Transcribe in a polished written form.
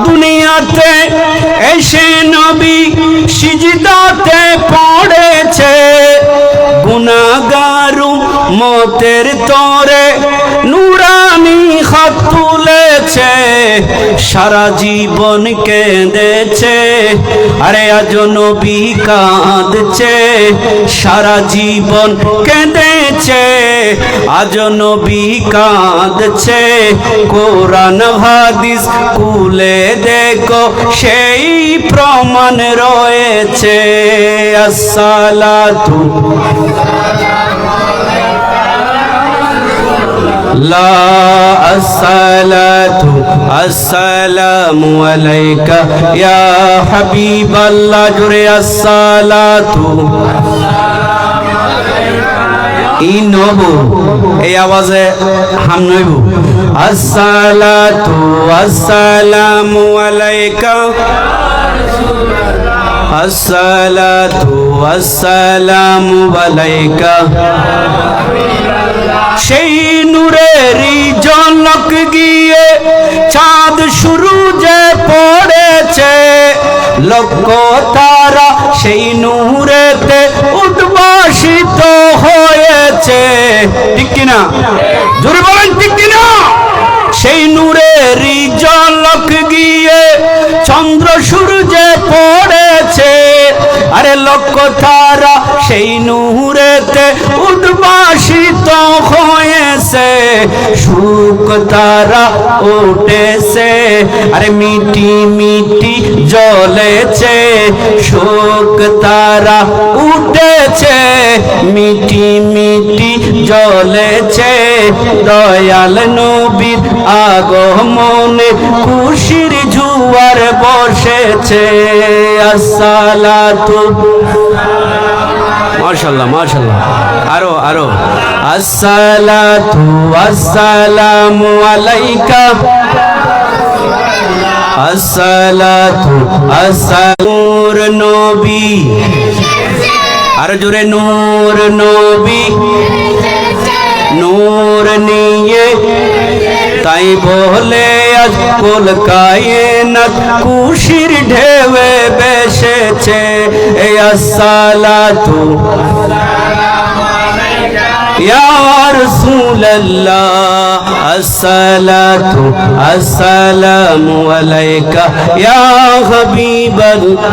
দুনিয়াতে এসে নবী সিজদাতে পড়েছে, গুনাহগার উম্মতের তরে নুরানি হাত তুলেছে, সারা জীবন কেঁদেছে, আরে আজ নবী কাঁদছে, সারা জীবন কেঁদেছে, আজ নবী কাঁদছে। কোরআন হাদিস খুলে দেখো সেই প্রমাণ রয়েছে। আসসালাতু লা আসসালাতু আসসালামু আলাইকা ইয়া হাবিবাল্লাহ, জোরে আসসালাতু ই নব, এই আওয়াজে হাম নইব। আসসালাতু আসসালামু আলাইকা, আসসালাতু আসসালামু আলাইকা। সেই নূরেরই ঝলক গিয়ে চাঁদ সূরজে পড়েছে, লক্ষ তারা সেই নূরেতে উদ্ভাসিত হয়েছে। ঠিক কিনা? জোরে বলেন ঠিক কিনা? সেই নূরেরই ঝলক গিয়ে চন্দ্র সূর্যে পড়েছে, আরে লক্ষ তারা সেই নূরেতে উদ্ভাসিত হয়েছে, সুখ তারা উঠেছে, আরে মিটি মিটি জ্বলেছে, সুখ তারা উঠেছে, মিটি মিটি জ্বলেছে, দয়াল নবীর আগমনে খুশির জুয়ার বসেছে। আসসালাতু, মাশাআল্লাহ মাশাআল্লাহ, আরো আরো। আসসালাতু আসসালামু আলাইকা, আসসালাতু নূর নবী, আরো জোরে নূর নবী, নূর নিয়ে তাই বলে আজ কুল কায়নাত খুশির ঢেউয়ে বেসেছে। এই আসসালাতু ইয়া রাসূলুল্লাহ, আসসালাতু আসসালামু আলাইকা ইয়া হাবিবাল্লাহ।